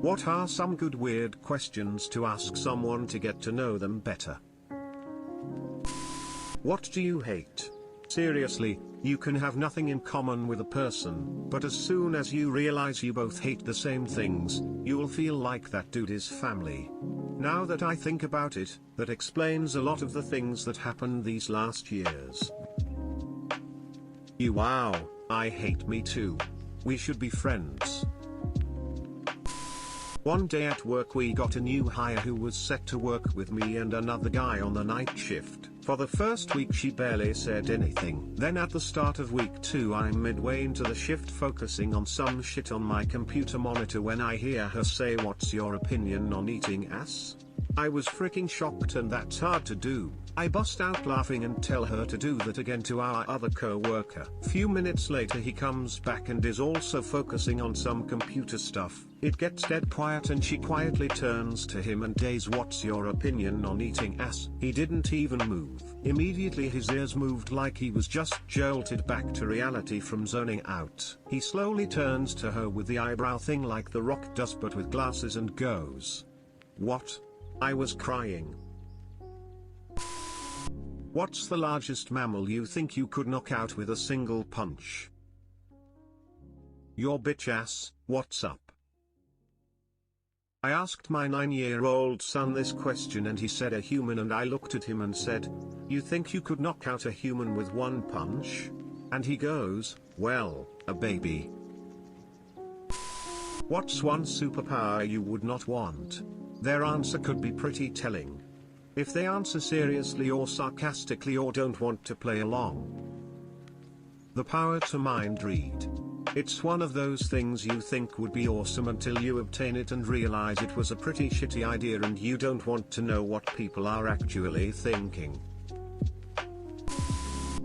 What are some good weird questions to ask someone to get to know them better? What do you hate? Seriously, you can have nothing in common with a person, but as soon as you realize you both hate the same things, you'll feel like that dude is family. Now that I think about it, that explains a lot of the things that happened these last years. Wow, I hate me too. We should be friends. One day at work we got a new hire who was set to work with me and another guy on the night shift. For the first week she barely said anything. Then at the start of week 2 I'm midway into the shift focusing on some shit on my computer monitor when I hear her say, "What's your opinion on eating ass?" I was freaking shocked, and that's hard to do. I bust out laughing and tell her to do that again to our other co-worker. Few minutes later he comes back and is also focusing on some computer stuff. It gets dead quiet and she quietly turns to him and says, "What's your opinion on eating ass?" He didn't even move. Immediately his ears moved like he was just jolted back to reality from zoning out. He slowly turns to her with the eyebrow thing like The Rock does but with glasses and goes, "What?" I was crying. What's the largest mammal you think you could knock out with a single punch? Your bitch ass, what's up? I asked my 9-year-old son this question and he said a human, and I looked at him and said, "You think you could knock out a human with one punch?" And he goes, "Well, a baby." What's one superpower you would not want? Their answer could be pretty telling. If they answer seriously or sarcastically or don't want to play along. The power to mind read. It's one of those things you think would be awesome until you obtain it and realize it was a pretty shitty idea and you don't want to know what people are actually thinking.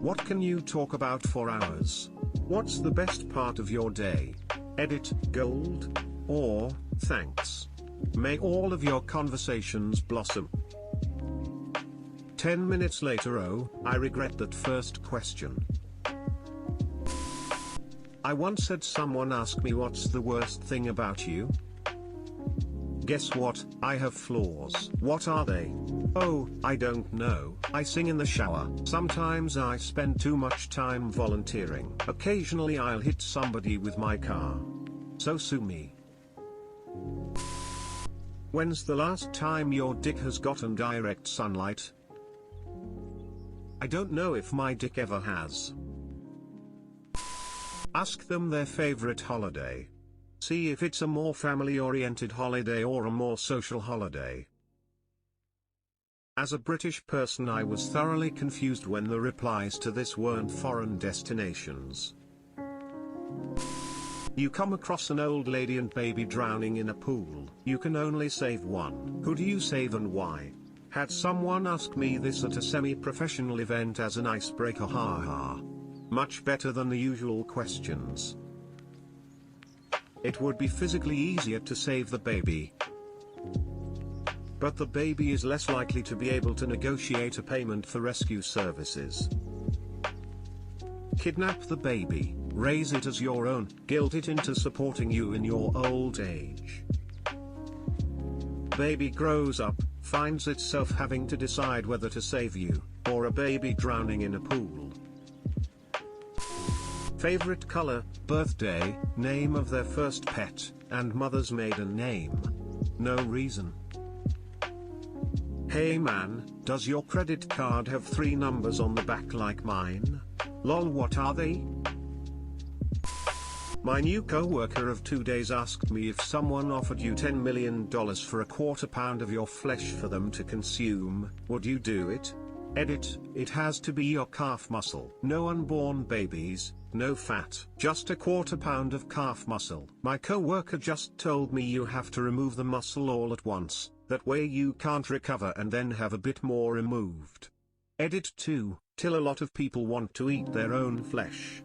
What can you talk about for hours? What's the best part of your day? Edit, gold? Or, thanks. May all of your conversations blossom. 10 minutes later. Oh, I regret that first question. I once had someone ask me, "What's the worst thing about you?" Guess what? I have flaws. What are they? Oh, I don't know. I sing in the shower. Sometimes I spend too much time volunteering. Occasionally I'll hit somebody with my car. So sue me. When's the last time your dick has gotten direct sunlight? I don't know if my dick ever has. Ask them their favorite holiday. See if it's a more family-oriented holiday or a more social holiday. As a British person, I was thoroughly confused when the replies to this weren't foreign destinations. You come across an old lady and baby drowning in a pool. You can only save one. Who do you save and why? Had someone ask me this at a semi-professional event as an icebreaker. Haha. Much better than the usual questions. It would be physically easier to save the baby. But the baby is less likely to be able to negotiate a payment for rescue services. Kidnap the baby, raise it as your own, guilt it into supporting you in your old age. Baby grows up, finds itself having to decide whether to save you, or a baby drowning in a pool. Favorite color, birthday, name of their first pet, and mother's maiden name. No reason. Hey man, does your credit card have 3 numbers on the back like mine? Lol, what are they? My new co-worker of 2 days asked me if someone offered you $10 million for a quarter pound of your flesh for them to consume, would you do it? Edit, it has to be your calf muscle. No unborn babies, no fat, just a quarter pound of calf muscle. My co-worker just told me you have to remove the muscle all at once, that way you can't recover and then have a bit more removed. Edit 2, till a lot of people want to eat their own flesh.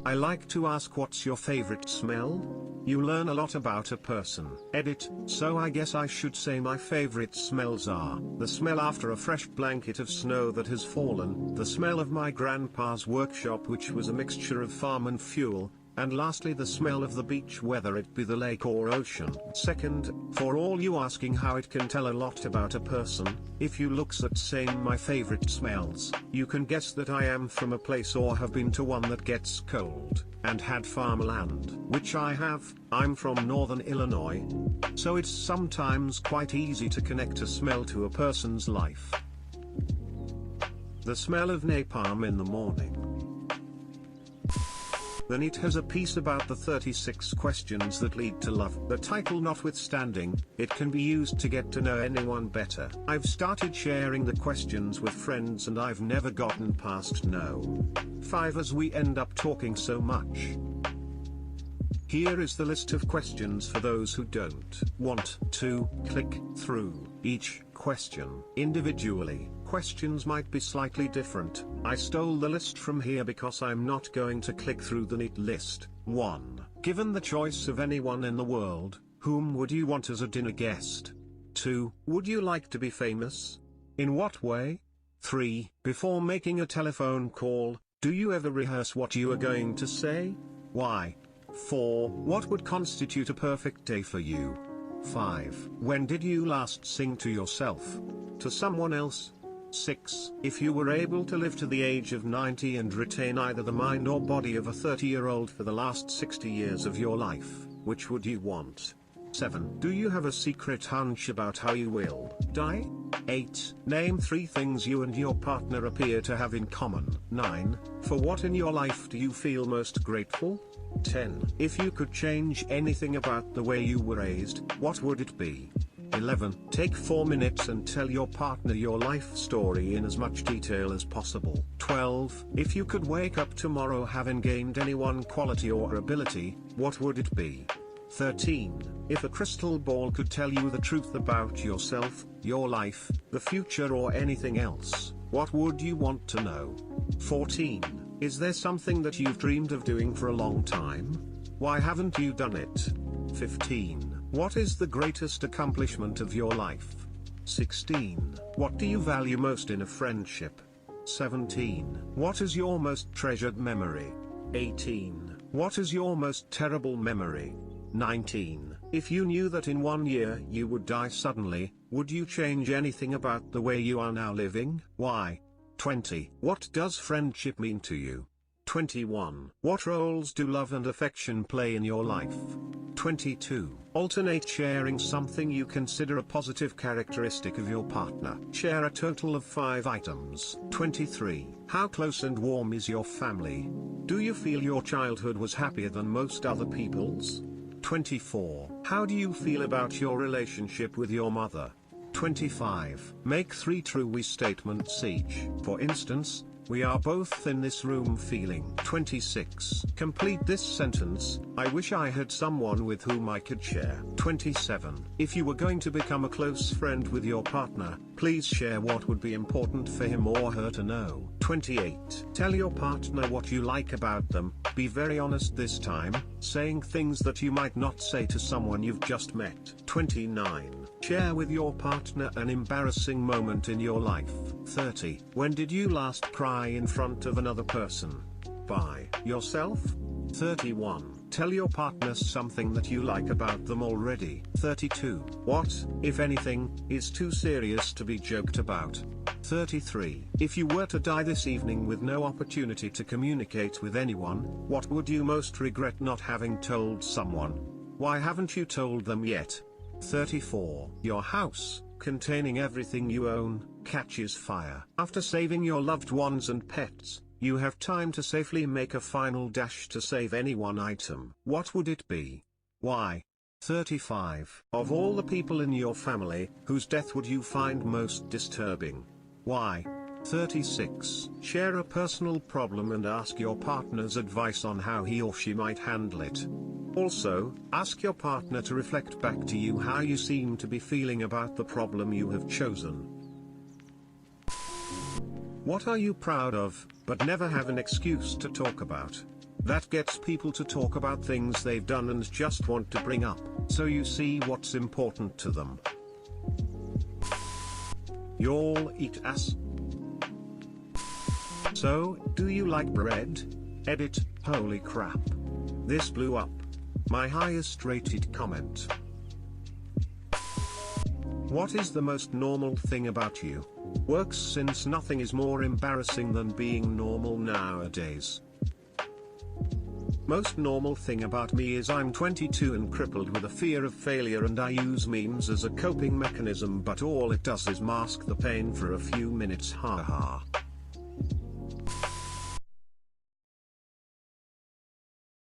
I like to ask, what's your favorite smell? You learn a lot about a person. Edit, so I guess I should say my favorite smells are the smell after a fresh blanket of snow that has fallen, the smell of my grandpa's workshop which was a mixture of farm and fuel, And lastly, the smell of the beach, whether it be the lake or ocean. Second, for all you asking how it can tell a lot about a person, if you looks at saying my favorite smells, you can guess that I am from a place or have been to one that gets cold, and had farmland, which I have. I'm from northern Illinois. So it's sometimes quite easy to connect a smell to a person's life. The smell of napalm in the morning. Then it has a piece about the 36 questions that lead to love. The title notwithstanding, it can be used to get to know anyone better. I've started sharing the questions with friends and I've never gotten past no. 5 as we end up talking so much. Here is the list of questions for those who don't want to click through each question individually. Questions might be slightly different. I stole the list from here because I'm not going to click through the neat list. 1. Given the choice of anyone in the world, whom would you want as a dinner guest? 2. Would you like to be famous? In what way? 3. Before making a telephone call, do you ever rehearse what you are going to say? Why? 4. What would constitute a perfect day for you? 5. When did you last sing to yourself? To someone else? 6. If you were able to live to the age of 90 and retain either the mind or body of a 30-year-old for the last 60 years of your life, which would you want? 7. Do you have a secret hunch about how you will die? 8. Name 3 things you and your partner appear to have in common. 9. For what in your life do you feel most grateful? 10. If you could change anything about the way you were raised, what would it be? 11. Take 4 minutes and tell your partner your life story in as much detail as possible. 12. If you could wake up tomorrow having gained any one quality or ability, what would it be? 13. If a crystal ball could tell you the truth about yourself, your life, the future or anything else, what would you want to know? 14. Is there something that you've dreamed of doing for a long time? Why haven't you done it? 15. What is the greatest accomplishment of your life? 16. What do you value most in a friendship? 17. What is your most treasured memory? 18. What is your most terrible memory? 19. If you knew that in 1 year you would die suddenly, would you change anything about the way you are now living? Why? 20. What does friendship mean to you? 21. What roles do love and affection play in your life? 22. Alternate sharing something you consider a positive characteristic of your partner. Share a total of 5 items. 23. How close and warm is your family? Do you feel your childhood was happier than most other people's? 24. How do you feel about your relationship with your mother? 25. Make 3 true we statements each. For instance, we are both in this room feeling. 26. Complete this sentence, I wish I had someone with whom I could share. 27. If you were going to become a close friend with your partner, please share what would be important for him or her to know. 28. Tell your partner what you like about them, be very honest this time, saying things that you might not say to someone you've just met. 29. Share with your partner an embarrassing moment in your life. 30. When did you last cry in front of another person? By yourself? 31. Tell your partner something that you like about them already. 32. What, if anything, is too serious to be joked about? 33. If you were to die this evening with no opportunity to communicate with anyone, what would you most regret not having told someone? Why haven't you told them yet? 34. Your house, containing everything you own, catches fire. After saving your loved ones and pets, you have time to safely make a final dash to save any one item. What would it be? Why? 35. Of all the people in your family, whose death would you find most disturbing? Why? 36. Share a personal problem and ask your partner's advice on how he or she might handle it. Also, ask your partner to reflect back to you how you seem to be feeling about the problem you have chosen. What are you proud of, but never have an excuse to talk about? That gets people to talk about things they've done and just want to bring up, so you see what's important to them. Y'all eat ass? So, do you like bread? Edit, holy crap. This blew up. My highest rated comment. What is the most normal thing about you? Works, since nothing is more embarrassing than being normal nowadays. Most normal thing about me is I'm 22 and crippled with a fear of failure, and I use memes as a coping mechanism, but all it does is mask the pain for a few minutes, haha.